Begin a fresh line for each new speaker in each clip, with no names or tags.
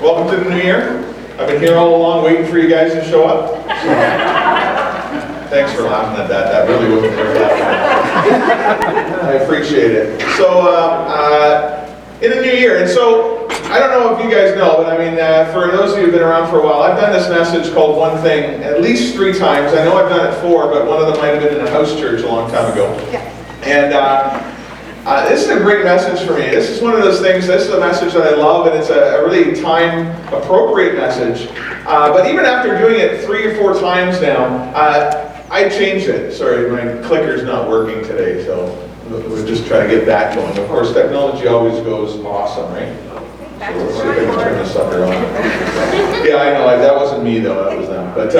Welcome to the new year. I've been here all along waiting for you guys to show up. Thanks for laughing at that. That really wasn't very laughing. I appreciate it. So, in the new year, and so, I don't know if you guys know, but I mean, for those of you who've been around for a while, I've done this message called One Thing at least 3 times. I know I've done it 4, but one of them might have been in a house church a long time ago. And this is a great message for me. This is one of those things, this is a message that I love, and it's a really time-appropriate message. But even after doing it 3 or 4 times now, I changed it. Sorry, my clicker's not working today, so we'll just try to get that going. Of course, technology always goes awesome, right? So let's see if I can turn this sucker on. Yeah, I know, that wasn't me though, that was them. But,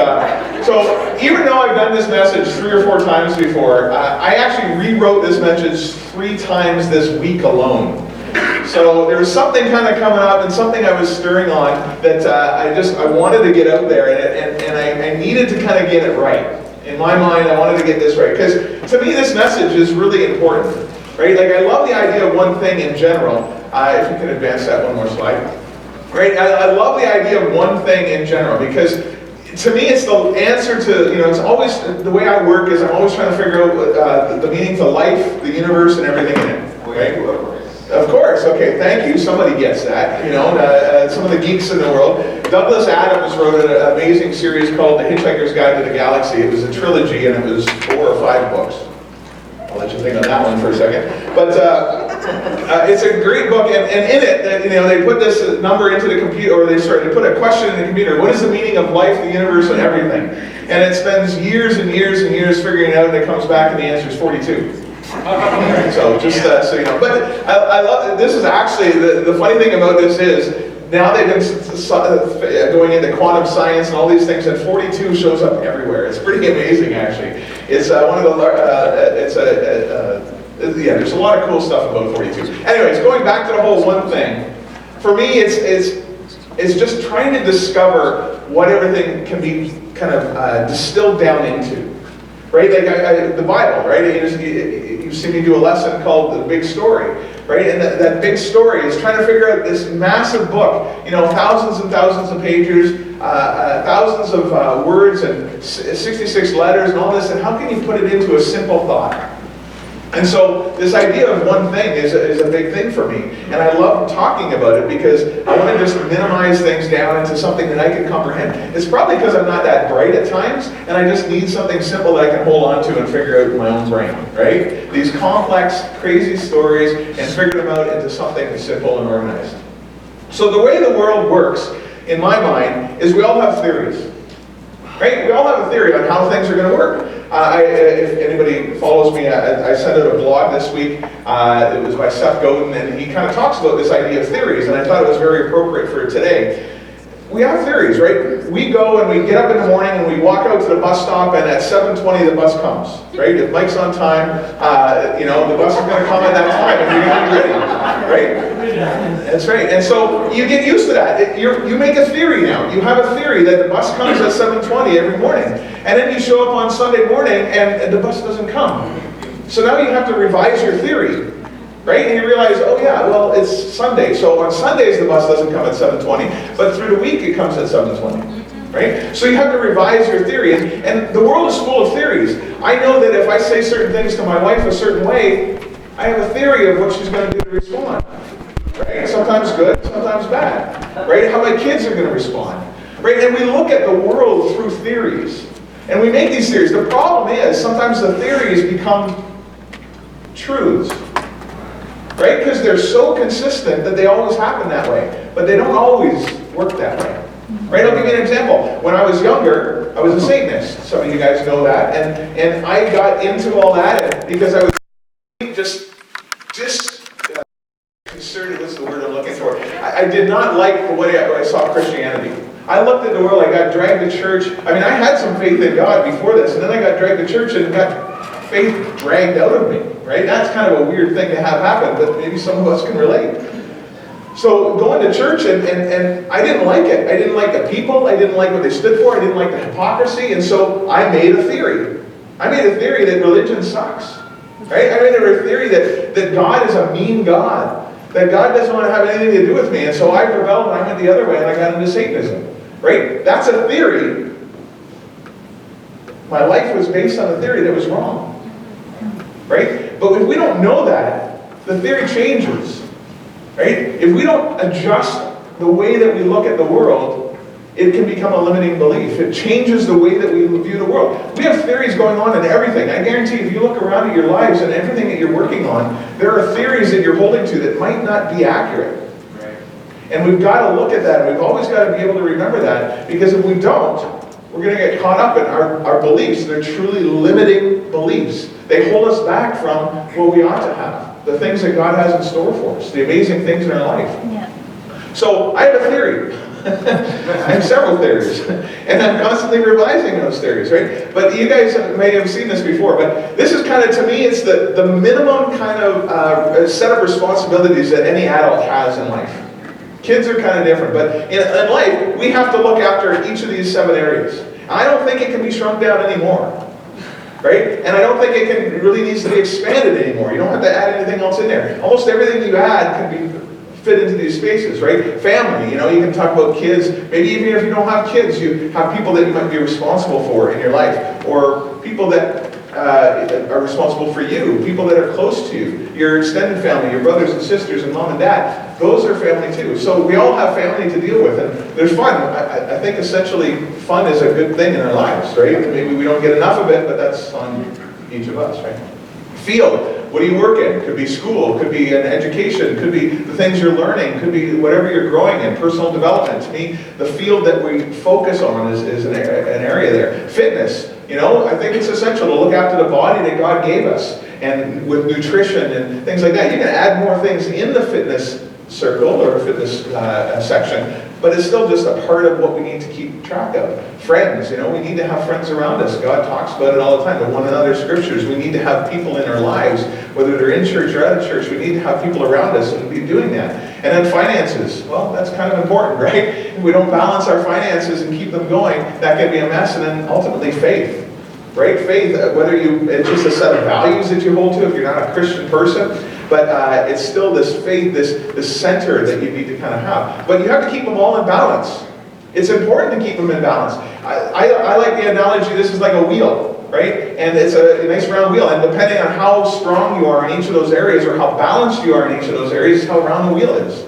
so even though I've done this message 3 or 4 times before, I actually rewrote this message 3 times this week alone. So there was something kind of coming up and something I was stirring on that I wanted to get out there, and I needed to kind of get it right. In my mind, I wanted to get this right, because to me this message is really important, right? Like, I love the idea of one thing in general. If you can advance that one more slide. Right? I love the idea of one thing in general, because to me it's the answer to, it's always, the way I work is I'm always trying to figure out the meaning to life, the universe, and everything in it. Right? Of course, okay, thank you. Somebody gets that. Some of the geeks in the world. Douglas Adams wrote an amazing series called The Hitchhiker's Guide to the Galaxy. It was a trilogy, and it was 4 or 5 books. I'll let you think on that one for a second. But it's a great book, and in it, they put this number into the computer, or they put a question in the computer. What is the meaning of life, the universe, and everything? And it spends years and years and years figuring it out, and it comes back, and the answer is 42. So just so you know. But I love, this is actually, the funny thing about this is, now they've been going into quantum science and all these things, and 42 shows up everywhere. It's pretty amazing, actually. It's one of the, there's a lot of cool stuff about 42. Anyways, going back to the whole one thing, for me, it's just trying to discover what everything can be kind of distilled down into. Right? Like the Bible, right? You've seen me do a lesson called The Big Story, right? And that big story is trying to figure out this massive book, thousands and thousands of pages, thousands of words and 66 letters and all this, and how can you put it into a simple thought? And so this idea of one thing is a big thing for me. And I love talking about it because I want to just minimize things down into something that I can comprehend. It's probably because I'm not that bright at times, and I just need something simple that I can hold on to and figure out in my own brain, right? These complex, crazy stories, and figure them out into something simple and organized. So the way the world works, in my mind, is we all have theories. Right? We all have a theory on how things are going to work. If anybody follows me, I sent out a blog this week. It was by Seth Godin, and he kind of talks about this idea of theories, and I thought it was very appropriate for today. We have theories, right? We go and we get up in the morning and we walk out to the bus stop, and at 7:20 the bus comes, right? If Mike's on time, the bus is going to come at that time, and you're going to be ready, right? That's right. And so you get used to that. You make a theory now. You have a theory that the bus comes at 7:20 every morning. And then you show up on Sunday morning and the bus doesn't come. So now you have to revise your theory. Right? And you realize, oh yeah, well, it's Sunday. So on Sundays the bus doesn't come at 7:20. But through the week it comes at 7:20. Right? So you have to revise your theory. And the world is full of theories. I know that if I say certain things to my wife a certain way, I have a theory of what she's going to do to respond. Right? Sometimes good, sometimes bad. Right? How my kids are going to respond. Right? And we look at the world through theories. And we make these theories. The problem is, sometimes the theories become truths. Right? Because they're so consistent that they always happen that way. But they don't always work that way. Right? I'll give you an example. When I was younger, I was a Satanist. Some of you guys know that. And I got into all that because I was just concerted, what's the word I'm looking for? I did not like the way I saw Christianity. I looked at the world, I got dragged to church. I mean, I had some faith in God before this, and then I got dragged to church and got faith dragged out of me, right? That's kind of a weird thing to have happen, but maybe some of us can relate. So going to church, and I didn't like it. I didn't like the people. I didn't like what they stood for. I didn't like the hypocrisy, and so I made a theory. I made a theory that religion sucks, right? I made a theory that God is a mean God, that God doesn't want to have anything to do with me, and so I rebelled and I went the other way and I got into Satanism. Right? That's a theory. My life was based on a theory that was wrong. Right? But if we don't know that, the theory changes. Right? If we don't adjust the way that we look at the world, it can become a limiting belief. It changes the way that we view the world. We have theories going on in everything. I guarantee if you look around at your lives and everything that you're working on, there are theories that you're holding to that might not be accurate. Right. And we've got to look at that, and we've always got to be able to remember that, because if we don't, we're going to get caught up in our beliefs. They're truly limiting beliefs. They hold us back from what we ought to have, the things that God has in store for us, the amazing things in our life. Yeah. So I have a theory. I have several theories, and I'm constantly revising those theories, right? But you guys may have seen this before, but this is kind of, to me, it's the minimum kind of set of responsibilities that any adult has in life. Kids are kind of different, but in life, we have to look after each of these 7 areas. I don't think it can be shrunk down anymore, right? And I don't think it really needs to be expanded anymore. You don't have to add anything else in there. Almost everything you add can be fit into these spaces, right? Family, you know, you can talk about kids. Maybe even if you don't have kids, you have people that you might be responsible for in your life, or people that are responsible for you, people that are close to you, your extended family, your brothers and sisters and mom and dad. Those are family too. So we all have family to deal with, and there's fun. I think essentially fun is a good thing in our lives, right? Maybe we don't get enough of it, but that's on each of us, right? Field. What do you work in? Could be school, could be an education, could be the things you're learning, could be whatever you're growing in, personal development. To me, the field that we focus on is an area there. Fitness, you know, I think it's essential to look after the body that God gave us, and with nutrition and things like that. You can add more things in the fitness circle or fitness section, but it's still just a part of what we need to keep track of. Friends, you know, we need to have friends around us. God talks about it all the time, the one another scriptures. We need to have people in our lives, whether they're in church or out of church. We need to have people around us and be doing that. And then finances, well, that's kind of important, right? If we don't balance our finances and keep them going, that can be a mess. And then ultimately faith, right? Faith, whether it's just a set of values that you hold to if you're not a Christian person, but it's still this faith, this center that you need to kind of have. But you have to keep them all in balance. It's important to keep them in balance. I like the analogy, this is like a wheel, right? And it's a nice round wheel, and depending on how strong you are in each of those areas, or how balanced you are in each of those areas, is how round the wheel is.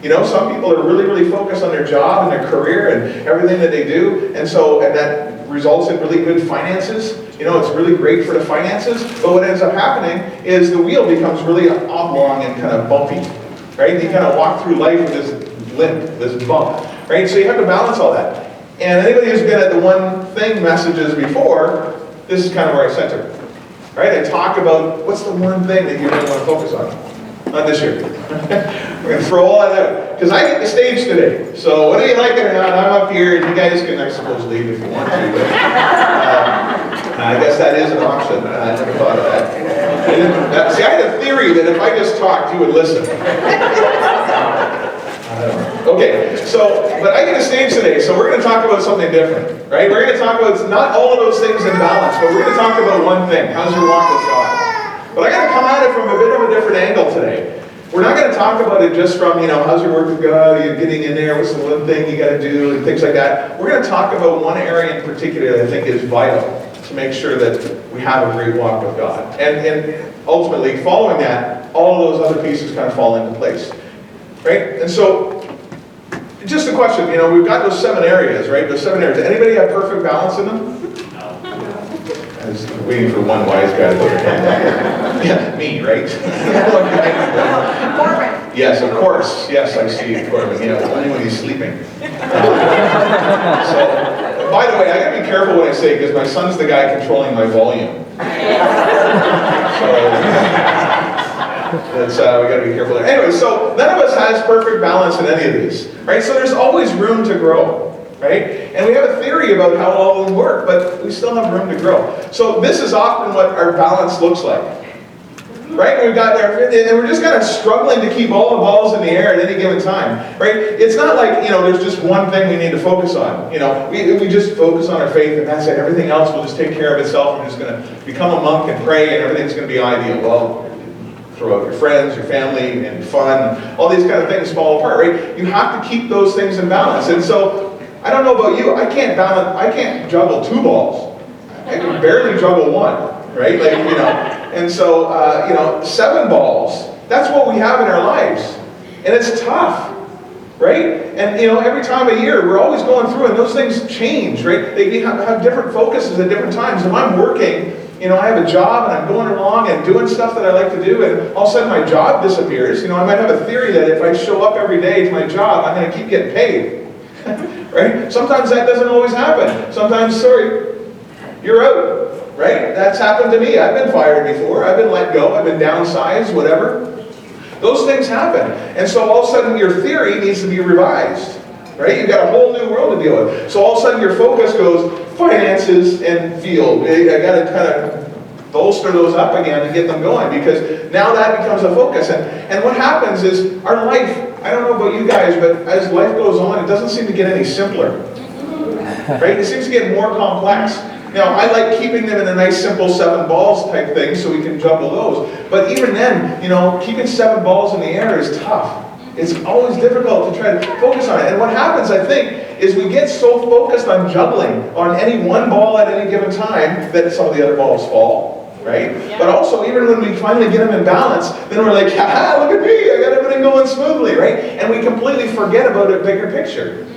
You know, some people are really, really focused on their job and their career and everything that they do, and that results in really good finances. You know, it's really great for the finances, but what ends up happening is the wheel becomes really oblong and kind of bumpy, right? And you kind of walk through life with this limp, this bump, right? So you have to balance all that. And anybody who's been at the one thing messages before, this is kind of where I center, right? I talk about what's the one thing that you're going to want to focus on, not this year. We're going to throw all that out, because I get the stage today. So whether you like it or not, I'm up here, and you guys can, I suppose, leave if you want to. But, I guess that is an option. I never thought of that. See, I had a theory that if I just talked, you would listen. Okay, but I get a stage today, so we're going to talk about something different, right? We're going to talk about not all of those things in balance, but we're going to talk about one thing. How's your walk with God? But I got to come at it from a bit of a different angle today. We're not going to talk about it just from, you know, how's your work with God, you're getting in there, what's the one thing you got to do, and things like that. We're going to talk about one area in particular that I think is vital to make sure that we have a great walk with God. And ultimately, following that, all of those other pieces kind of fall into place. Right? And so, just a question, you know, we've got those 7 areas, right? Those 7 areas. Does anybody have perfect balance in them? I was waiting for one wise guy to put their hand up. Yeah, me, right?
Corbin.
Yes, of course. Yes, I see Corbin. Yeah, only when he's sleeping. So, by the way, I gotta be careful what I say, because my son's the guy controlling my volume. So we gotta be careful there. Anyway, so none of us has perfect balance in any of these, right? So there's always room to grow, right? And we have a theory about how all of them work, but we still have room to grow. So this is often what our balance looks like, right? And we've got there, and we're just kind of struggling to keep all the balls in the air at any given time, right? It's not like, you know, there's just one thing we need to focus on. You know, we just focus on our faith, and that's it. Everything else will just take care of itself. We're just going to become a monk and pray, and everything's going to be ideal. Well, throw out your friends, your family, and fun, all these kind of things fall apart, right? You have to keep those things in balance. And so, I don't know about you, I can't juggle 2 balls. I can barely juggle 1, right? Like, you know, and so, you know, 7 balls, that's what we have in our lives. And it's tough, right? And, you know, every time of year, we're always going through, and those things change, right? They have different focuses at different times. If I'm working, you know, I have a job, and I'm going along and doing stuff that I like to do, and all of a sudden my job disappears. You know, I might have a theory that if I show up every day to my job, I'm going to keep getting paid. Right? Sometimes that doesn't always happen. Sometimes, sorry, you're out. Right? That's happened to me. I've been fired before. I've been let go. I've been downsized, whatever. Those things happen. And so all of a sudden your theory needs to be revised. Right? You've got a whole new world to deal with. So all of a sudden your focus goes finances and field. I got to kind of bolster those up again and get them going, because now that becomes a focus. And what happens is our life, I don't know about you guys, but as life goes on, it doesn't seem to get any simpler. Right? It seems to get more complex. Now, I like keeping them in a nice, simple 7 balls type thing so we can juggle those. But even then, you know, keeping 7 balls in the air is tough. It's always difficult to try to focus on it. And what happens, I think, is we get so focused on juggling on any one ball at any given time that some of the other balls fall, right? Yeah. But also, even when we finally get them in balance, then we're like, ha, look at me, I got everything going smoothly, right? And we completely forget about a bigger picture.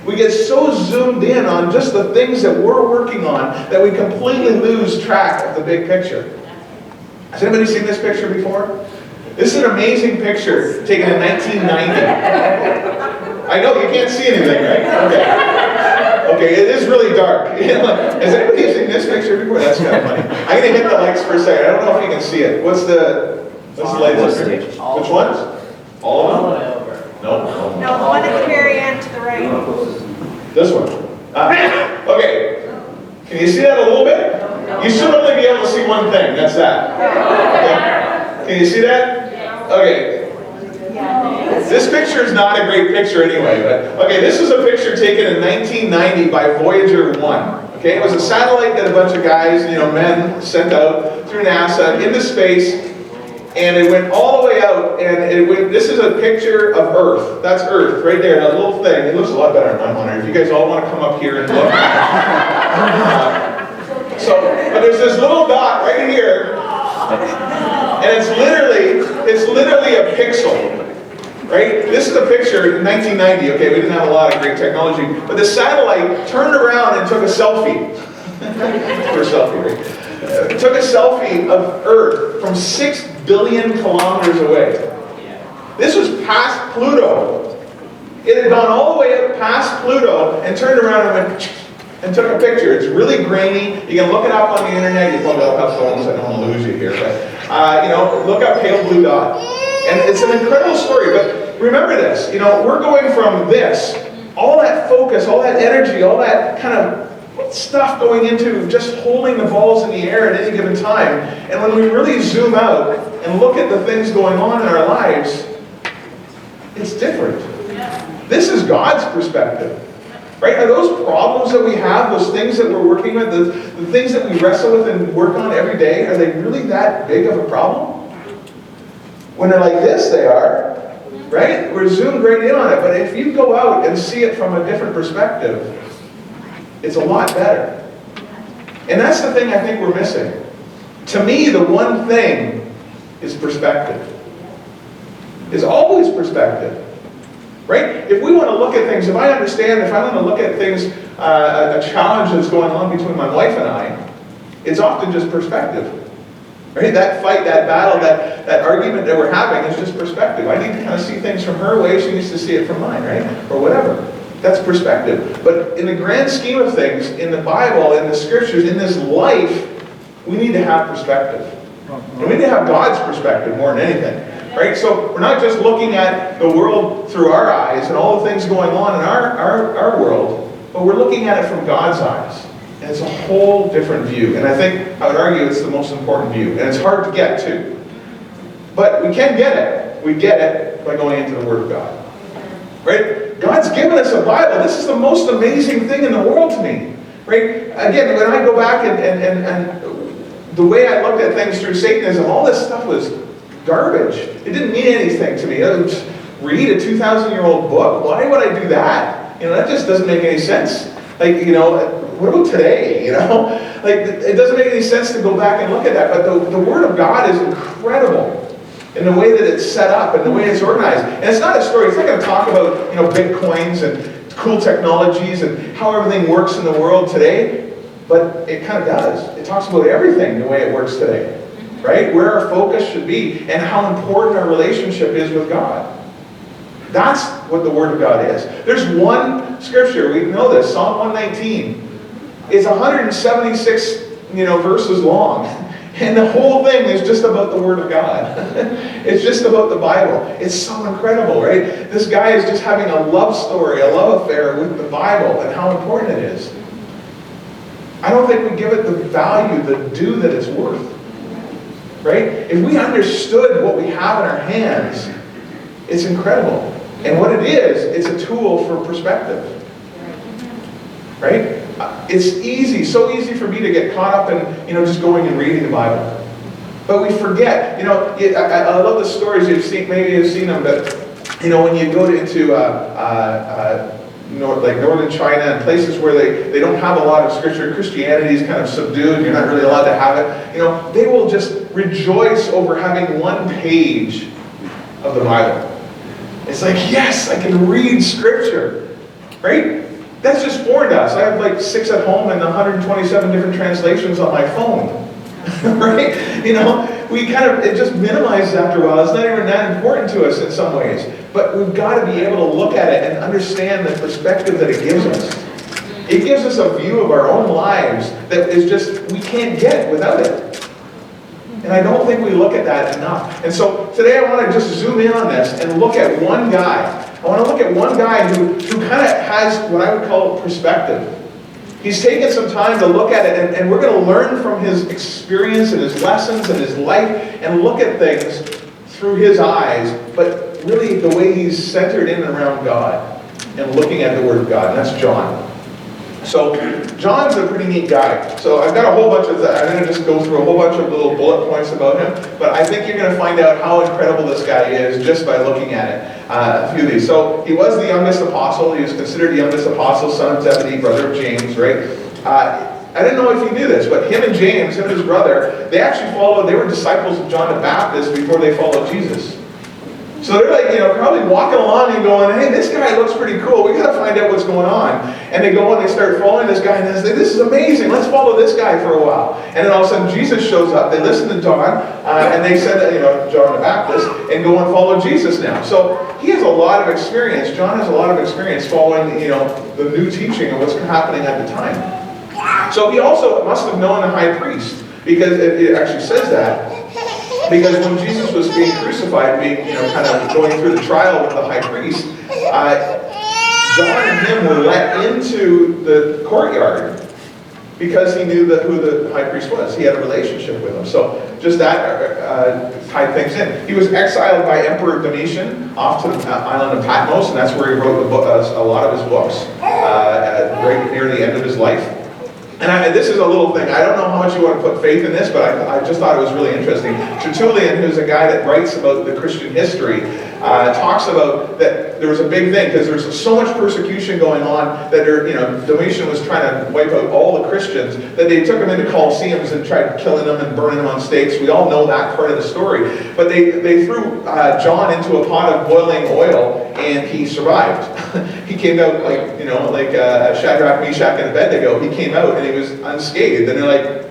We get so zoomed in on just the things that we're working on that we completely lose track of the big picture. Has anybody seen this picture before? This is an amazing picture taken in 1990. I know, you can't see anything, right? Okay. Okay, it is really dark. Has anybody seen this picture before? That's kind of funny. I'm going to hit the lights for a second. I don't know if you can see it. What's the lights? Which ones? All of them? No,
the one at the very end to the right.
This one. Okay. Can you see that a little bit? You should only be able to see one thing. That's that. Okay. Can you see that? Okay. This picture is not a great picture anyway. But okay, this is a picture taken in 1990 by Voyager 1. Okay, it was a satellite that a bunch of guys, you know, men sent out through NASA into space. And it went all the way out, and this is a picture of Earth. That's Earth, right there, that little thing. It looks a lot better on my monitor. If you guys all want to come up here and look. But there's this little dot right here, and it's literally a pixel. Right? This is a picture in 1990, okay, we didn't have a lot of great technology, but the satellite turned around and took a selfie. First selfie, right? Took a selfie of Earth from 6 billion kilometers away. This was past Pluto. It had gone all the way up past Pluto and turned around and went and took a picture. It's really grainy. You can look it up on the internet. You can look up phones. I don't want to lose you here, but you know, look up pale blue dot. And it's an incredible story. But remember this. You know, we're going from this, all that focus, all that energy, all that kind of stuff going into just holding the balls in the air at any given time. And when we really zoom out and look at the things going on in our lives, it's different. This is God's perspective. Right? Are those problems that we have, those things that we're working with, the things that we wrestle with and work on every day, are they really that big of a problem? When they're like this, they are. Right? We're zoomed right in on it. But if you go out and see it from a different perspective, it's a lot better. And that's the thing I think we're missing. To me, the one thing is perspective. Is always perspective. Right? If we want to look at things, if I want to look at things, a challenge that's going on between my wife and I, it's often just perspective. Right? That fight, that battle, that argument that we're having is just perspective. I need to kind of see things from her way, she needs to see it from mine, right? Or whatever. That's perspective. But in the grand scheme of things, in the Bible, in the scriptures, in this life, we need to have perspective. And we need to have God's perspective more than anything. Right? So we're not just looking at the world through our eyes and all the things going on in our world, but we're looking at it from God's eyes. And it's a whole different view. And I think, I would argue, it's the most important view. And it's hard to get to. But we can get it. We get it by going into the Word of God. Right? God's given us a Bible. This is the most amazing thing in the world to me. Right? Again, when I go back and the way I looked at things through Satanism, all this stuff was garbage. It didn't mean anything to me. I would just read a 2,000-year-old book. Why would I do that? That just doesn't make any sense. Like, what about today, Like, it doesn't make any sense to go back and look at that. But the Word of God is incredible in the way that it's set up and the way it's organized. And it's not a story. It's not going to talk about, Bitcoins and cool technologies and how everything works in the world today. But it kind of does. It talks about everything the way it works today. Right? Where our focus should be and how important our relationship is with God. That's what the Word of God is. There's one scripture, we know this, Psalm 119. It's 176, verses long. And the whole thing is just about the Word of God. It's just about the Bible. It's so incredible, right? This guy is just having a love story, a love affair with the Bible and how important it is. I don't think we give it the value, the due that it's worth. Right? If we understood what we have in our hands, it's incredible. And what it is, it's a tool for perspective. Right? It's easy, so easy for me to get caught up in, just going and reading the Bible. But we forget. I love the stories you've seen, maybe you've seen them, but, when you go into northern China and places where they don't have a lot of scripture, Christianity is kind of subdued, you're not really allowed to have it, they will just rejoice over having one page of the Bible. It's like, yes, I can read scripture, right? That's just foreign to us. I have 6 at home and 127 different translations on my phone, right? It just minimizes after a while. It's not even that important to us in some ways. But we've got to be able to look at it and understand the perspective that it gives us. It gives us a view of our own lives that is just, we can't get without it. And I don't think we look at that enough. And so today I want to just zoom in on this and look at one guy. I want to look at one guy who kind of has what I would call perspective. He's taken some time to look at it, and we're going to learn from his experience and his lessons and his life and look at things through his eyes, but really the way he's centered in and around God and looking at the Word of God. And that's John. So John's a pretty neat guy. So I've got a whole bunch of that. I'm going to just go through a whole bunch of little bullet points about him. But I think you're going to find out how incredible this guy is just by looking at it. A few of these. So he was the youngest apostle. He was considered the youngest apostle, son of Zebedee, brother of James, right? I didn't know if you knew this, but him and James, him and his brother, they were disciples of John the Baptist before they followed Jesus. So they're probably walking along and going, hey, this guy looks pretty cool. We got to find out what's going on. And they go and they start following this guy, and they say, this is amazing. Let's follow this guy for a while. And then all of a sudden Jesus shows up. They listen to John, and they said, John the Baptist, and go and follow Jesus now. So he has a lot of experience. John has a lot of experience following, the new teaching of what's happening at the time. So he also must have known the high priest, because it actually says that. Because when Jesus was being crucified, kind of going through the trial with the high priest, John and him were let into the courtyard because he knew who the high priest was. He had a relationship with him. So just that tied things in. He was exiled by Emperor Domitian off to the island of Patmos, and that's where he wrote a lot of his books, right near the end of his life. And this is a little thing. I don't know how much you want to put faith in this, but I just thought it was really interesting. Tertullian, who's a guy that writes about the Christian history, talks about that there was a big thing because there's so much persecution going on that Domitian was trying to wipe out all the Christians, that they took them into Colosseums and tried killing them and burning them on stakes. We all know that part of the story. But they threw John into a pot of boiling oil, and he survived. He came out like Shadrach, Meshach, and Abednego. He came out and he was unscathed. And they're like,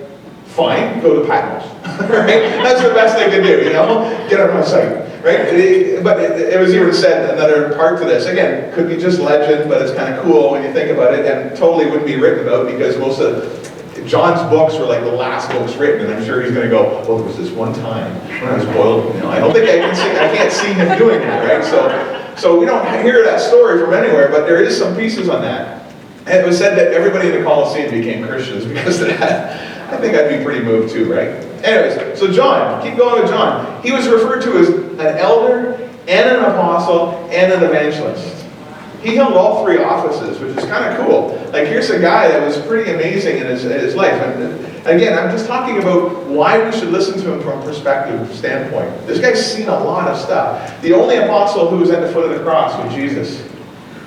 fine, go to Patmos. Right? That's the best they could do, get out of my sight. Right? But it was even said, another part to this, again, could be just legend, but it's kind of cool when you think about it, and totally wouldn't be written about because most of John's books were like the last books written, and I'm sure he's going to go, well, there was this one time when I was boiled. I don't think I can't see him doing that, right? So we don't hear that story from anywhere, but there is some pieces on that. And it was said that everybody in the Colosseum became Christians because of that. I think I'd be pretty moved too, right? Anyways, so John, keep going with John. He was referred to as an elder and an apostle and an evangelist. He held all three offices, which is kind of cool. Like, here's a guy that was pretty amazing in his life. And again, I'm just talking about why we should listen to him from a perspective standpoint. This guy's seen a lot of stuff. The only apostle who was at the foot of the cross was Jesus.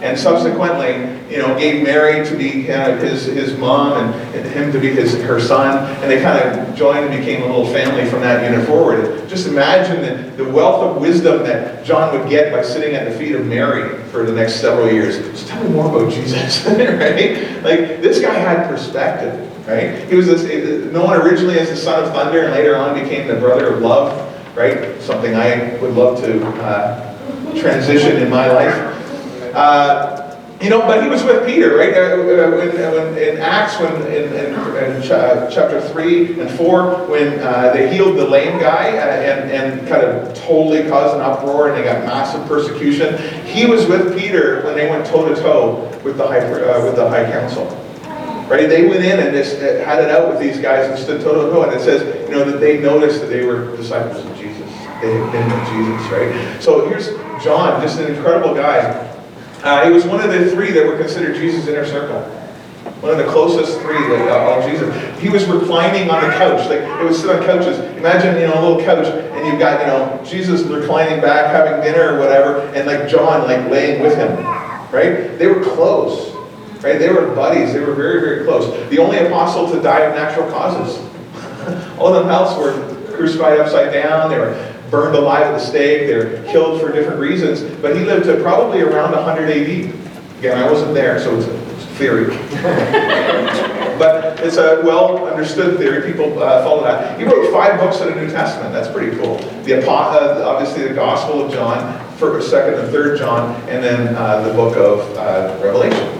And subsequently, gave Mary to be kind of his mom and him to be her son. And they kind of joined and became a little family from that unit forward. Just imagine the wealth of wisdom that John would get by sitting at the feet of Mary for the next several years. Just tell me more about Jesus, right? Like, this guy had perspective, right? He was known originally as the son of thunder and later on became the brother of love, right? Something I would love to transition in my life. But he was with Peter, right? In Acts, in chapter 3 and 4, when they healed the lame guy and kind of totally caused an uproar and they got massive persecution, he was with Peter when they went toe-to-toe with the high council. Right? They went in and just had it out with these guys and stood toe-to-toe, and it says, that they noticed that they were disciples of Jesus. They had been with Jesus, right? So here's John, just an incredible guy. He was one of the three that were considered Jesus' inner circle. One of the closest three of Jesus. He was reclining on the couch. Like, it would sit on couches. Imagine, a little couch, and you've got, Jesus reclining back, having dinner or whatever, and like John, like laying with him. Right? They were close. Right? They were buddies. They were very, very close. The only apostle to die of natural causes. All of them else were crucified upside down. They were burned alive at the stake. They were killed for different reasons. But he lived to probably around 100 AD. Again, I wasn't there, so it's a theory. But it's a well-understood theory. People follow that. He wrote 5 books of the New Testament. That's pretty cool. Obviously, the Gospel of John, 2nd and 3rd John, and then the book of Revelation.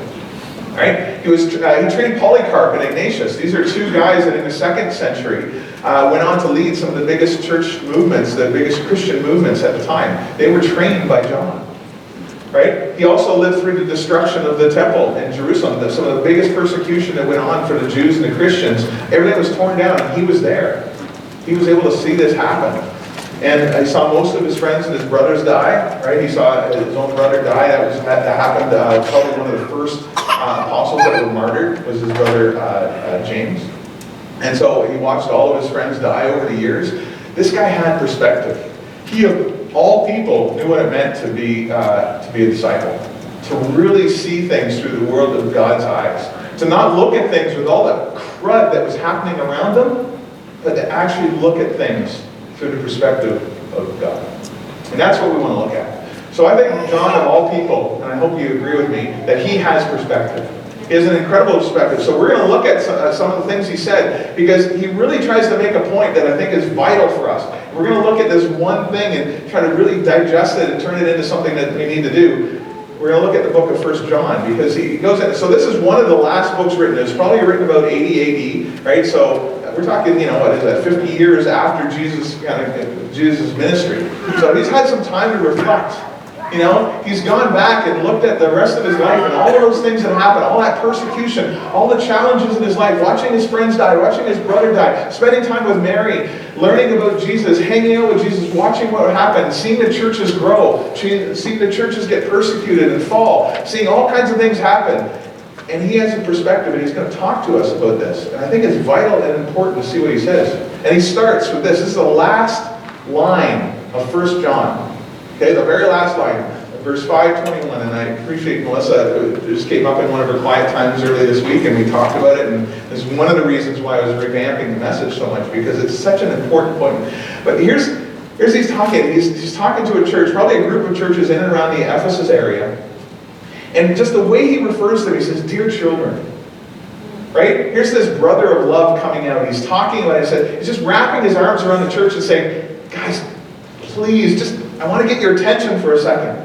Right? He trained Polycarp and Ignatius. These are 2 guys that in the 2nd century went on to lead some of the biggest church movements, the biggest Christian movements at the time. They were trained by John. Right? He also lived through the destruction of the temple in Jerusalem. Some of the biggest persecution that went on for the Jews and the Christians. Everything was torn down, and he was there. He was able to see this happen. And he saw most of his friends and his brothers die. Right? He saw his own brother die. That happened. Probably one of the first apostles that were martyred was his brother James. And so he watched all of his friends die over the years. This guy had perspective. He, of all people, knew what it meant to be a disciple. To really see things through the world of God's eyes. To not look at things with all the crud that was happening around them, but to actually look at things through the perspective of God. And that's what we want to look at. So I think John, of all people, and I hope you agree with me, that he has perspective. He has an incredible perspective. So we're going to look at some of the things he said, because he really tries to make a point that I think is vital for us. We're going to look at this one thing and try to really digest it and turn it into something that we need to do. We're going to look at the book of 1 John, because he goes in. So this is one of the last books written. It's probably written about 80 AD, right? So we're talking, what is that, 50 years after Jesus' ministry. So he's had some time to reflect. He's gone back and looked at the rest of his life and all of those things that happened, all that persecution, all the challenges in his life, watching his friends die, watching his brother die, spending time with Mary, learning about Jesus, hanging out with Jesus, watching what happened, seeing the churches grow, seeing the churches get persecuted and fall, seeing all kinds of things happen. And he has a perspective, and he's going to talk to us about this. And I think it's vital and important to see what he says. And he starts with this. This is the last line of 1 John. Okay, the very last line, verse 5:21. And I appreciate Melissa, who just came up in one of her quiet times earlier this week, and we talked about it. And this is one of the reasons why I was revamping the message so much, because it's such an important point. But here's he's talking. He's talking to a church, probably a group of churches in and around the Ephesus area. And just the way he refers to them, he says, "Dear children." Right? Here's this brother of love coming out. He's talking about it. He's just wrapping his arms around the church and saying, "Guys, please, I want to get your attention for a second.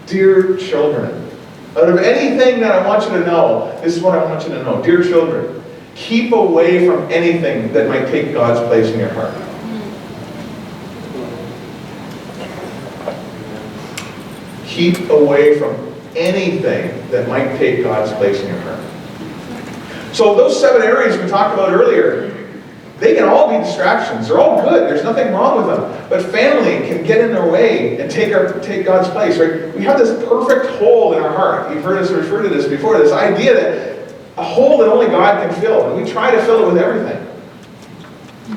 Dear children, out of anything that I want you to know, this is what I want you to know. Dear children, keep away from anything that might take God's place in your heart." Keep away from anything that might take God's place in your heart. So those 7 areas we talked about earlier, They can all be distractions. They're all good. There's nothing wrong with them. But family can get in their way and take God's place, right? We have this perfect hole in our heart. You've heard us refer to this before, this idea that a hole that only God can fill. And we try to fill it with everything.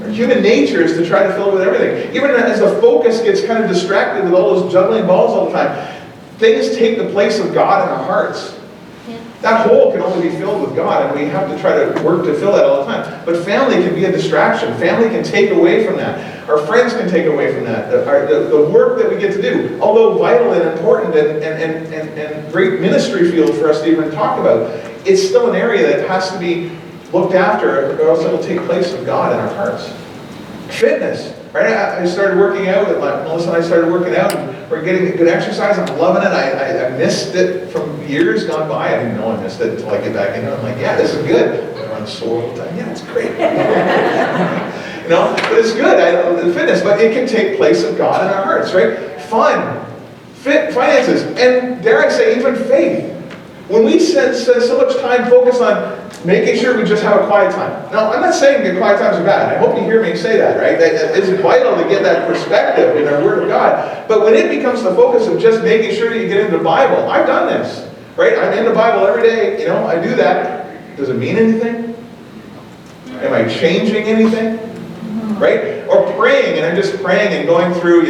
Our human nature is to try to fill it with everything. Even as the focus gets kind of distracted with all those juggling balls all the time, things take the place of God in our hearts. That hole can only be filled with God, and we have to try to work to fill that all the time. But family can be a distraction. Family can take away from that. Our friends can take away from that. The work that we get to do, although vital and important and great ministry field for us to even talk about, it's still an area that has to be looked after, or else it will take place of God in our hearts. Fitness. Right? I started working out, Melissa and I started working out, and we're getting good exercise. I'm loving it. I missed it from years gone by. I didn't know I missed it until I get back in it. I'm like, yeah, this is good. I run sore all the time. Yeah, it's great. But it's good. I love the fitness, but it can take place of God in our hearts, right? Fun, finances, and dare I say, even faith. When we spend so much time focused on making sure we just have a quiet time. Now, I'm not saying that quiet times are bad. I hope you hear me say that, right? That it's vital to get that perspective in our Word of God. But when it becomes the focus of just making sure that you get into the Bible, I've done this, right? I'm in the Bible every day. I do that. Does it mean anything? Am I changing anything? Right? Or praying, and I'm just praying and going through,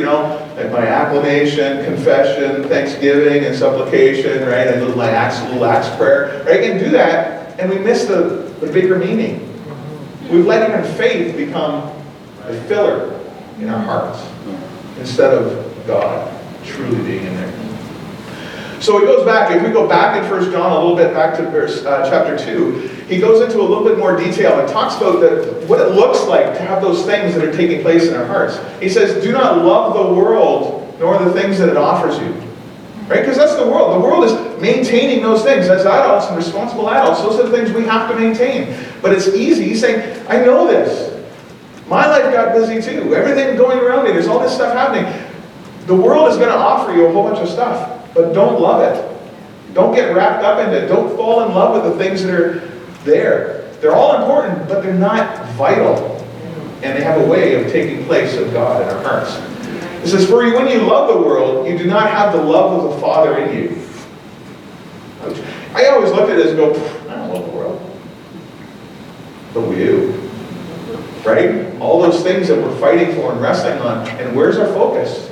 like my acclamation, confession, thanksgiving, and supplication, right? I do my little acts prayer. Right? I can do that, and we miss the bigger meaning. We've let even faith become a filler in our hearts instead of God truly being in there. So he goes back, if we go back in 1 John a little bit, back to chapter 2, he goes into a little bit more detail and talks about what it looks like to have those things that are taking place in our hearts. He says, do not love the world, nor the things that it offers you. Right? Because that's the world. The world is maintaining those things. As adults and responsible adults, those are the things we have to maintain. But it's easy. He's saying, I know this. My life got busy too. Everything going around me, there's all this stuff happening. The world is going to offer you a whole bunch of stuff. But don't love it. Don't get wrapped up in it. Don't fall in love with the things that are there. They're all important, but they're not vital. And they have a way of taking place of God in our hearts. It says, for when you love the world, you do not have the love of the Father in you. I always looked at it and go, I don't love the world. But we do. Right? All those things that we're fighting for and wrestling on. And where's our focus?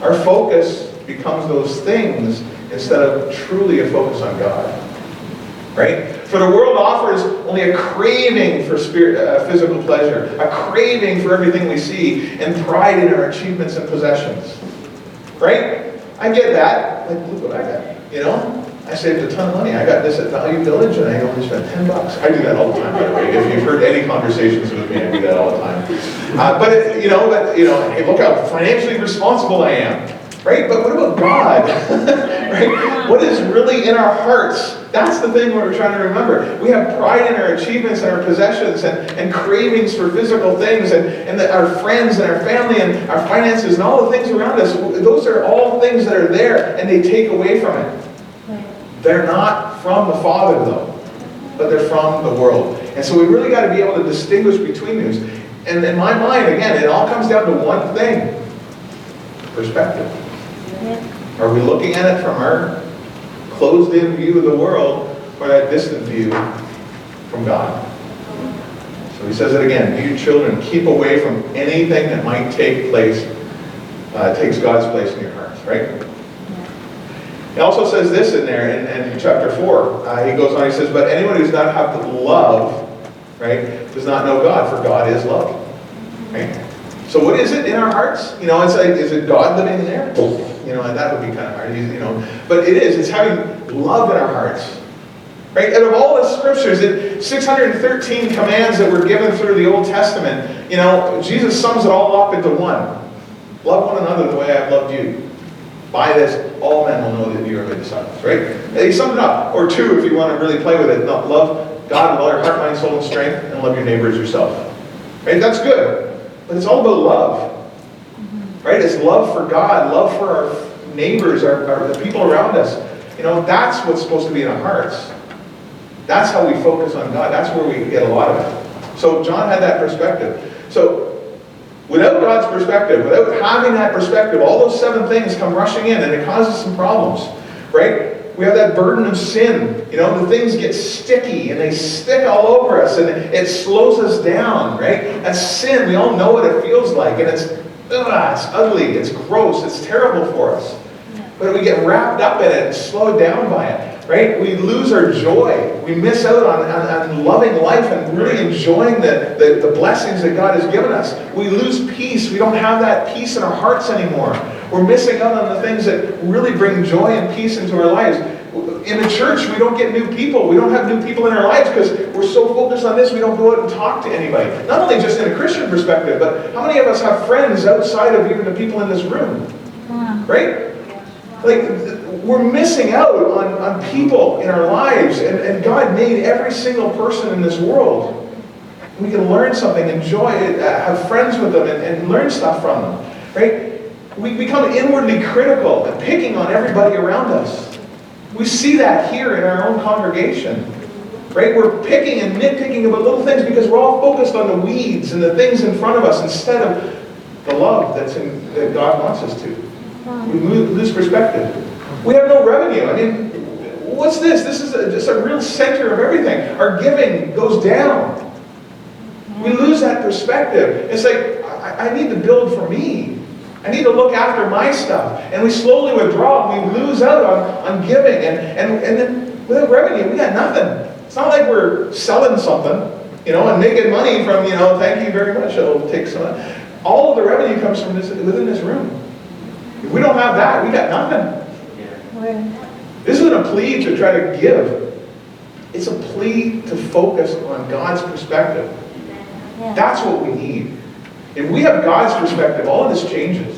Our focus becomes those things instead of truly a focus on God. Right? For the world offers only a craving for physical pleasure, a craving for everything we see, and pride in our achievements and possessions. Right? I get that. Like, look what I got. I saved a ton of money. I got this at Value Village, and I only spent $10. I do that all the time, by the way. If you've heard any conversations with me, I do that all the time. Hey, look how financially responsible I am. Right? But what about God? Right? What is really in our hearts? That's the thing we're trying to remember. We have pride in our achievements and our possessions and cravings for physical things and our friends and our family and our finances and all the things around us. Those are all things that are there, and they take away from it. They're not from the Father, though, but they're from the world. And so we really got to be able to distinguish between these. And in my mind, again, it all comes down to one thing. Perspective. Are we looking at it from our closed-in view of the world or that distant view from God? So he says it again, you children, keep away from anything that might take place, takes God's place in your hearts, right? He also says this in there in chapter 4. He goes on, he says, but anyone who does not have the love, right, does not know God, for God is love. Right? So what is it in our hearts? It's like, is it God living there? And that would be kind of hard, But it is. It's having love in our hearts. Right? Out of all the scriptures, 613 commands that were given through the Old Testament, Jesus sums it all up into one. Love one another the way I've loved you. By this, all men will know that you are my disciples. Right? He summed it up. Or two, if you want to really play with it. Love God with all your heart, mind, soul, and strength, and love your neighbor as yourself. Right? That's good. But it's all about love. Right? It's love for God, love for our neighbors, the people around us. That's what's supposed to be in our hearts. That's how we focus on God. That's where we get a lot of it. So John had that perspective. So without God's perspective, without having that perspective, all those 7 things come rushing in and it causes some problems, right? We have that burden of sin. You know, the things get sticky and they stick all over us and it slows us down, right? That's sin. We all know what it feels like, and it's ugly, it's gross, it's terrible for us. But we get wrapped up in it and slowed down by it, right? We lose our joy. We miss out on loving life and really enjoying the blessings that God has given us. We lose peace. We don't have that peace in our hearts anymore. We're missing out on the things that really bring joy and peace into our lives. In the church, we don't get new people. We don't have new people in our lives because we're so focused on this, we don't go out and talk to anybody. Not only just in a Christian perspective, but how many of us have friends outside of even the people in this room? Right? Like, we're missing out on people in our lives, and God made every single person in this world. We can learn something, enjoy it, have friends with them, and learn stuff from them. Right? We become inwardly critical and picking on everybody around us. We see that here in our own congregation. Right? We're picking and nitpicking about little things because we're all focused on the weeds and the things in front of us instead of the love that God wants us to. We lose perspective. We have no revenue. I mean, what's this? This is just a real center of everything. Our giving goes down. We lose that perspective. It's like, I need to build for me. I need to look after my stuff. And we slowly withdraw and we lose out on giving. And then without revenue, we got nothing. It's not like we're selling something, and making money from, thank you very much, I'll take some. All of the revenue comes from within this room. If we don't have that, we got nothing. This isn't a plea to try to give. It's a plea to focus on God's perspective. That's what we need. If we have God's perspective, all of this changes.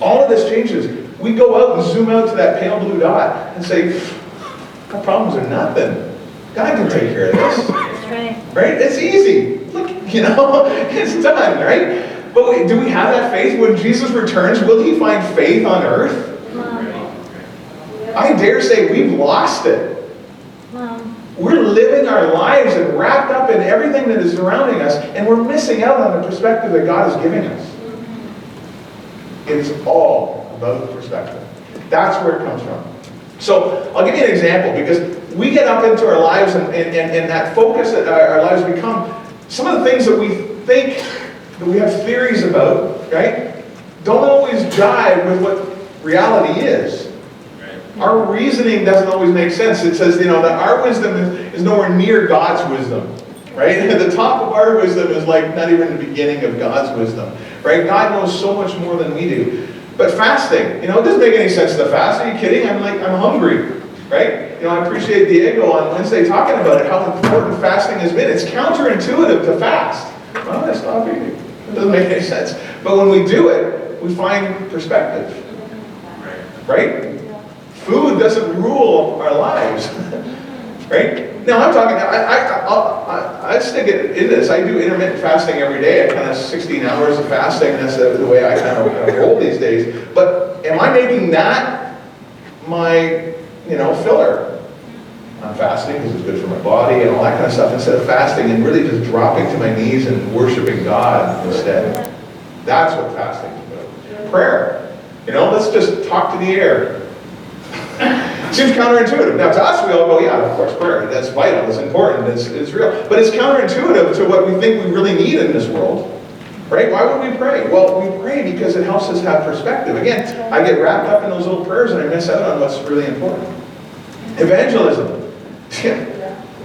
All of this changes. We go out and zoom out to that pale blue dot and say, our problems are nothing. God can take care of this. Right? It's easy. Look, it's done, right? But do we have that faith? When Jesus returns, will he find faith on earth? I dare say we've lost it. We're living our lives and wrapped up in everything that is surrounding us, and we're missing out on the perspective that God is giving us. It's all about perspective. That's where it comes from. So I'll give you an example, because we get up into our lives and that focus that our lives become, some of the things that we think that we have theories about, right, don't always jive with what reality is. Our reasoning doesn't always make sense. It says, that our wisdom is nowhere near God's wisdom, right? The top of our wisdom is like not even the beginning of God's wisdom, right? God knows so much more than we do. But fasting, it doesn't make any sense to fast. Are you kidding? I'm hungry, right? I appreciate Diego on Wednesday talking about it, how important fasting has been. It's counterintuitive to fast. Well, let's stop eating. It doesn't make any sense. But when we do it, we find perspective, right? Food doesn't rule our lives, right? Now I'm talking. I stick it in this. I do intermittent fasting every day. I kind of 16 hours of fasting. That's the way I kind of roll these days. But am I making that my filler? I'm fasting because it's good for my body and all that kind of stuff, instead of fasting and really just dropping to my knees and worshiping God instead. That's what fasting is about. Prayer. Let's just talk to the air. Seems counterintuitive. Now to us, we all go, yeah, of course, prayer. That's vital. It's important. It's real. But it's counterintuitive to what we think we really need in this world. Right? Why would we pray? Well, we pray because it helps us have perspective. Again, I get wrapped up in those little prayers and I miss out on what's really important. Evangelism.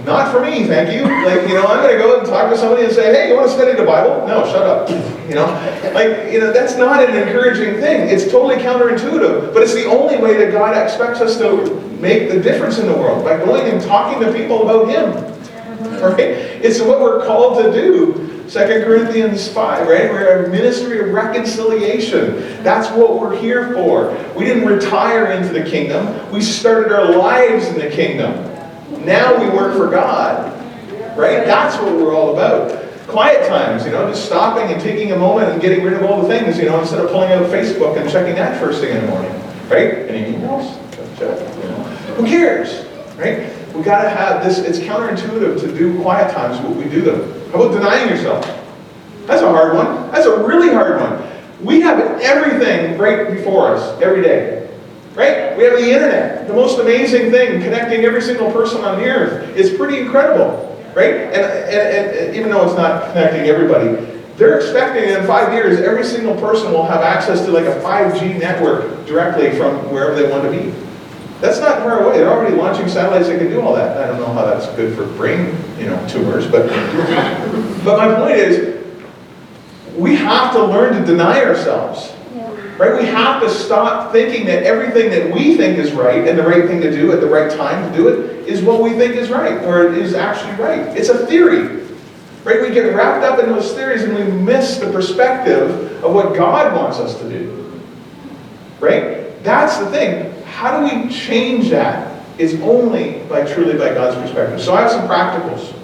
Not for me, thank you. I'm going to go and talk to somebody and say, hey, you want to study the Bible? No, shut up. That's not an encouraging thing. It's totally counterintuitive, but it's the only way that God expects us to make the difference in the world, by going and talking to people about Him. Right? It's what we're called to do. 2 Corinthians 5, right? We're a ministry of reconciliation. That's what we're here for. We didn't retire into the kingdom. We started our lives in the kingdom. Now we work for God, right? That's what we're all about. Quiet times, just stopping and taking a moment and getting rid of all the things, instead of pulling out Facebook and checking that first thing in the morning, right? Any emails? Who cares, right? We got to have this. It's counterintuitive to do quiet times, but we do them. How about denying yourself? That's a hard one. That's a really hard one. We have everything right before us every day. Right? We have the internet, the most amazing thing, connecting every single person on the earth. It's pretty incredible. Right? And even though it's not connecting everybody, they're expecting in 5 years every single person will have access to like a 5G network directly from wherever they want to be. That's not far away. They're already launching satellites that can do all that. I don't know how that's good for brain, tumors, but my point is, we have to learn to deny ourselves. Right? We have to stop thinking that everything that we think is right and the right thing to do at the right time to do it is what we think is right, or it is actually right. It's a theory. Right? We get wrapped up in those theories and we miss the perspective of what God wants us to do. Right? That's the thing. How do we change that? It's only truly by God's perspective. So I have some practicals.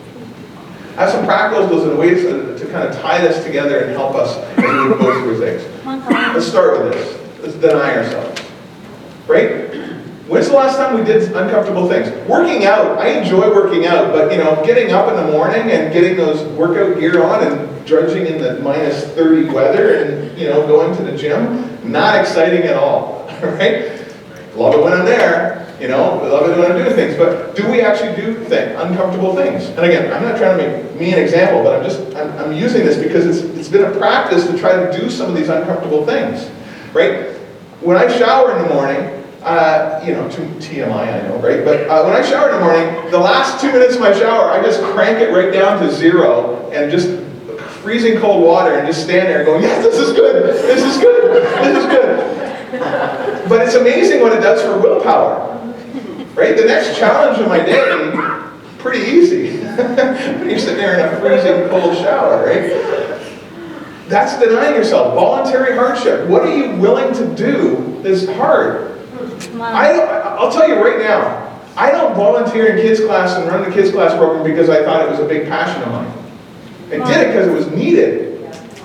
I have some practicals and ways to kind of tie this together and help us as we go through things. Let's start with this. Let's deny ourselves. Right? When's the last time we did uncomfortable things? Working out. I enjoy working out, but getting up in the morning and getting those workout gear on and drudging in the minus 30 weather and going to the gym, not exciting at all. Right? Love it when I'm there. Love it when I'm doing things. But do we actually do uncomfortable things? And again, I'm not trying to make me an example, but I'm using this because it's been a practice to try to do some of these uncomfortable things. Right? When I shower in the morning, TMI, I know, right? But when I shower in the morning, the last 2 minutes of my shower, I just crank it right down to 0 and just freezing cold water and just stand there going, yes, this is good, this is good, this is good. But it's amazing what it does for willpower, right? The next challenge of my day, pretty easy. You're sitting there in a freezing cold shower, right? That's denying yourself. Voluntary hardship. What are you willing to do that's hard? I'll tell you right now, I don't volunteer in kids class and run the kids class program because I thought it was a big passion of mine. I did it because it was needed.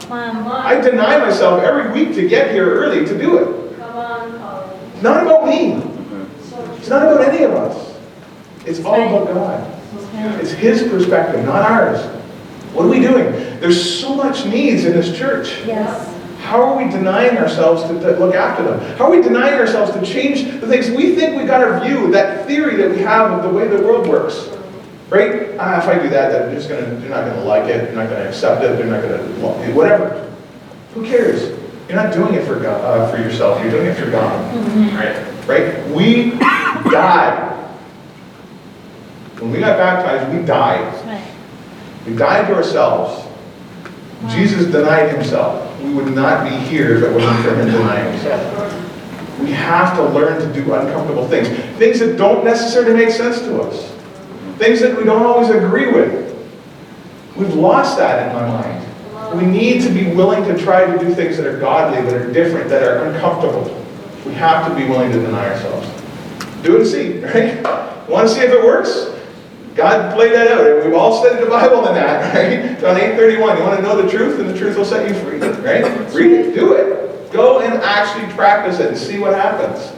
I deny myself every week to get here early to do it. It's not about me. It's not about any of us. It's all about God. It's His perspective, not ours. What are we doing? There's so much needs in this church.
Yes.
How are we denying ourselves to look after them? How are we denying ourselves to change the things we think we got our view, that theory that we have of the way the world works? Right? If I do that, they're not going to like it, they're not going to accept it, they're not going to, whatever. Who cares? You're not doing it for God, for yourself, you're doing it for God. Mm-hmm. Right? We died. When we got baptized, we died.
Right.
We died to ourselves. Wow. Jesus denied Himself. We would not be here if it wasn't for Him denying Himself. We have to learn to do uncomfortable things. Things that don't necessarily make sense to us. Things that we don't always agree with. We've lost that in my mind. We need to be willing to try to do things that are godly, that are different, that are uncomfortable. We have to be willing to deny ourselves. Do it and see, right? Want to see if it works? God played that out. We've all studied the Bible in that, right? John 8:31. You want to know the truth, and the truth will set you free, right? Read it. Do it. Go and actually practice it and see what happens.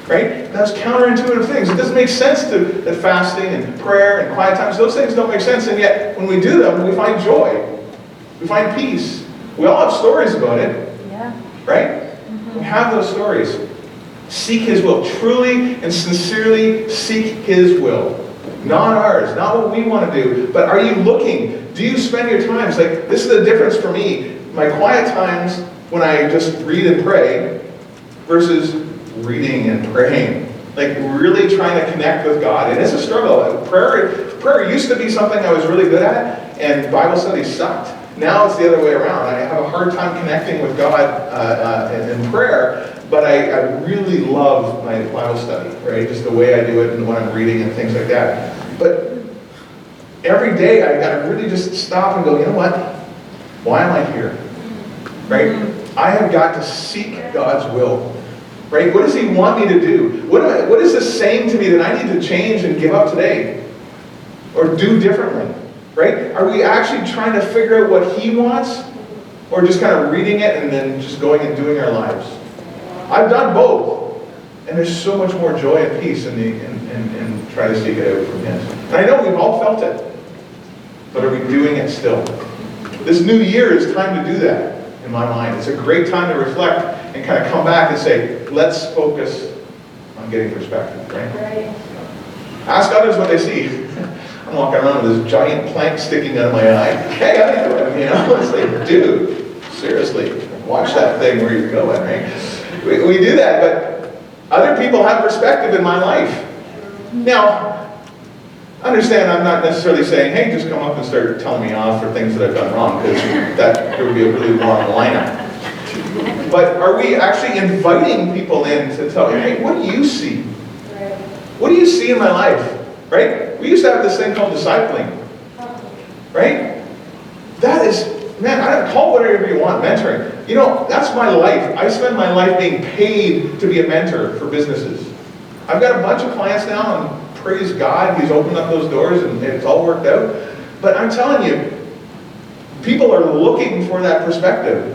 Right? That's counterintuitive things. It doesn't make sense that fasting and prayer and quiet times, those things don't make sense, and yet when we do them, we find joy. We find peace. We all have stories about it.
Yeah.
Right? Mm-hmm. We have those stories. Seek His will. Truly and sincerely seek His will. Not ours, not what we want to do, but are you looking? Do you spend your times? Like, this is the difference for me. My quiet times when I just read and pray versus reading and praying. Like, really trying to connect with God. And it's a struggle. Prayer used to be something I was really good at, and Bible study sucked. Now it's the other way around. I have a hard time connecting with God in prayer. But I really love my Bible study, right? Just the way I do it and when I'm reading and things like that. But every day I got to really just stop and go, you know what? Why am I here? Right? I have got to seek God's will. Right? What does He want me to do? What is this saying to me that I need to change and give up today? Or do differently? Right? Are we actually trying to figure out what He wants? Or just kind of reading it and then just going and doing our lives? I've done both, and there's so much more joy and peace in and try to seek it out from Him. And I know we've all felt it, but are we doing it still? This new year is time to do that, in my mind. It's a great time to reflect and kind of come back and say, let's focus on getting perspective, right? Ask others what they see. I'm walking around with this giant plank sticking out of my eye. Hey, how you doing? You know, it's like, dude, seriously, watch that thing where you're going, right? We do that, but other people have perspective in my life. Now, understand, I'm not necessarily saying, hey, just come up and start telling me off for things that I've done wrong, because that would be a really long lineup. But are we actually inviting people in to tell you, hey, what do you see? What do you see in my life? Right? We used to have this thing called discipling. Right? That is, man, I call it whatever you want, mentoring. You know, that's my life. I spend my life being paid to be a mentor for businesses. I've got a bunch of clients now, and praise God, He's opened up those doors and it's all worked out. But I'm telling you, people are looking for that perspective.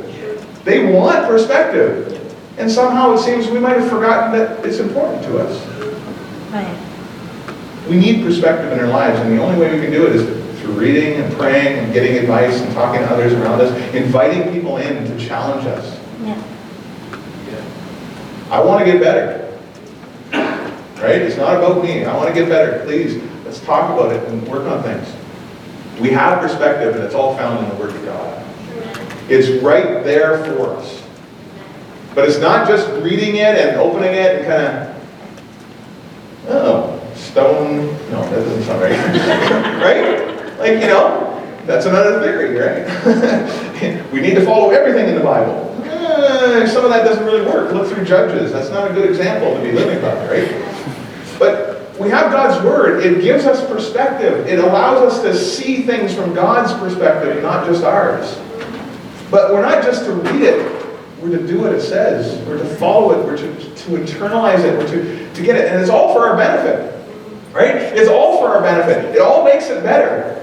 They want perspective. And somehow it seems we might have forgotten that it's important to us.
Right.
We need perspective in our lives, and the only way we can do it is through reading and praying and getting advice and talking to others around us, inviting people in to challenge us.
Yeah.
I want to get better. Right? It's not about me. I want to get better. Please, let's talk about it and work on things. We have perspective, and it's all found in the Word of God. It's right there for us. But it's not just reading it and opening it and kind of, oh, stone, no, that doesn't sound right. Right? Like, you know, that's another theory, right? We need to follow everything in the Bible. Some of that doesn't really work. Look through Judges. That's not a good example to be living by, right? But we have God's Word. It gives us perspective. It allows us to see things from God's perspective, not just ours. But we're not just to read it. We're to do what it says. We're to follow it. We're to internalize it. We're to get it. And it's all for our benefit. Right? It's all for our benefit. It all makes it better.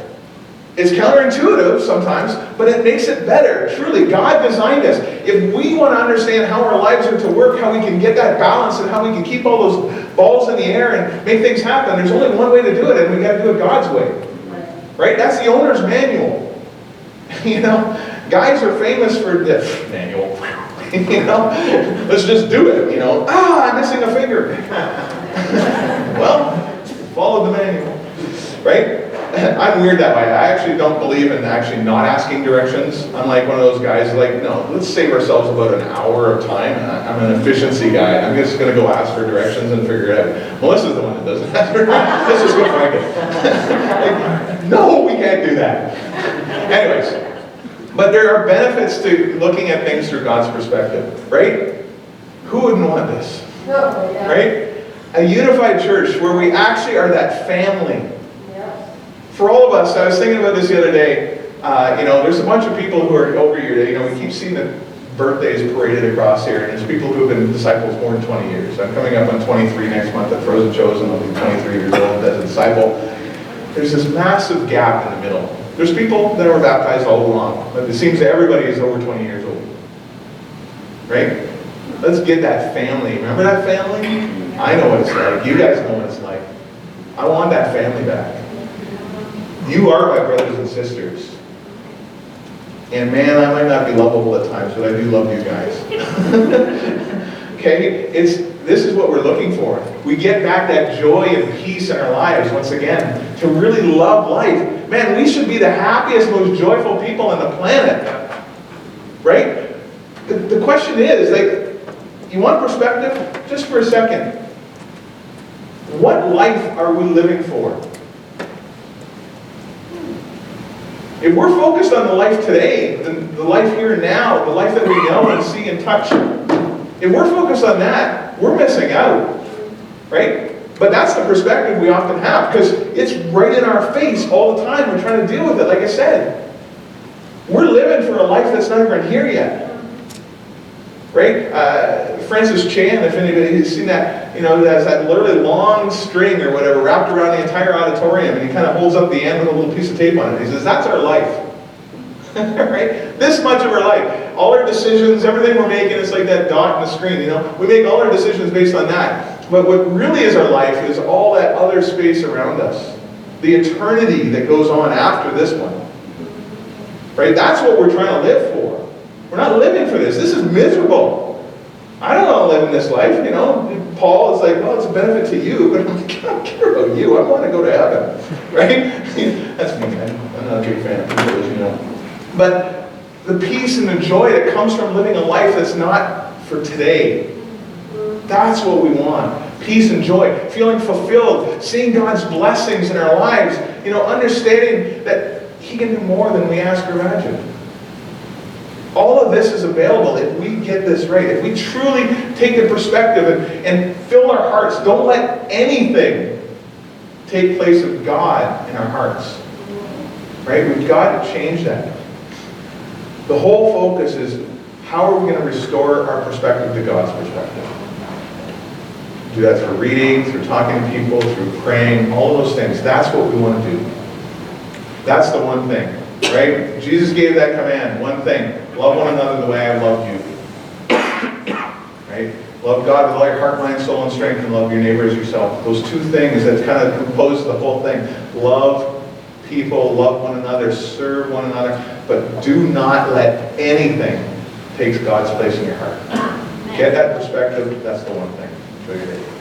It's counterintuitive sometimes, but it makes it better. Truly, God designed us. If we want to understand how our lives are to work, how we can get that balance, and how we can keep all those balls in the air and make things happen, there's only one way to do it, and we got to do it God's way. Right? That's the owner's manual. You know, guys are famous for this manual. You know, let's just do it. You know, I'm missing a finger. Well, follow the manual. Right? I'm weird that way. I actually don't believe in actually not asking directions. I'm like one of those guys like, no, let's save ourselves about an hour of time. I'm an efficiency guy. I'm just going to go ask for directions and figure it out. Melissa's the one that doesn't ask for directions. Let's just go find it. Like, no, we can't do that. Anyways, but there are benefits to looking at things through God's perspective, right? Who wouldn't want this? Right? A unified church where we actually are that family. For all of us, I was thinking about this the other day, you know, there's a bunch of people who are over here, you know, we keep seeing the birthdays paraded across here, and there's people who have been disciples more than 20 years. I'm coming up on 23 next month at Frozen Chosen, I'll be 23 years old as a disciple. There's this massive gap in the middle. There's people that were baptized all along, but it seems that everybody is over 20 years old. Right? Let's get that family. Remember that family? I know what it's like. You guys know what it's like. I want that family back. You are my brothers and sisters. And man, I might not be lovable at times, but I do love you guys. Okay? This is what we're looking for. We get back that joy and peace in our lives once again, to really love life. Man, we should be the happiest, most joyful people on the planet. Right? The question is, like, you want perspective? Just for a second. What life are we living for? If we're focused on the life today, the life here and now, the life that we know and see and touch, if we're focused on that, we're missing out, right? But that's the perspective we often have, because it's right in our face all the time. We're trying to deal with it, like I said. We're living for a life that's not even here yet, right? Francis Chan, if anybody's seen that, you know, has that literally long string or whatever wrapped around the entire auditorium, and he kind of holds up the end with a little piece of tape on it. He says, that's our life. Right? This much of our life. All our decisions, everything we're making, it's like that dot on the screen, you know? We make all our decisions based on that. But what really is our life is all that other space around us. The eternity that goes on after this one. Right? That's what we're trying to live for. We're not living for this. This is miserable. I don't want to live in this life, you know. Paul is like, well, it's a benefit to you, but I'm like, I don't care about you. I want to go to heaven. Right? That's me, man. I'm not a big fan of people, as you know. But the peace and the joy that comes from living a life that's not for today. That's what we want. Peace and joy. Feeling fulfilled. Seeing God's blessings in our lives. You know, understanding that He can do more than we ask or imagine. All of this is available if we get this right. If we truly take the perspective and fill our hearts. Don't let anything take place of God in our hearts. Right? We've got to change that. The whole focus is how are we going to restore our perspective to God's perspective? Do that through reading, through talking to people, through praying, all of those things. That's what we want to do. That's the one thing. Right? Jesus gave that command, one thing. Love one another the way I love you. Right? Love God with all your heart, mind, soul, and strength, and love your neighbor as yourself. Those two things that kind of compose the whole thing. Love people, love one another, serve one another, but do not let anything take God's place in your heart. Get that perspective, that's the one thing. Enjoy your day.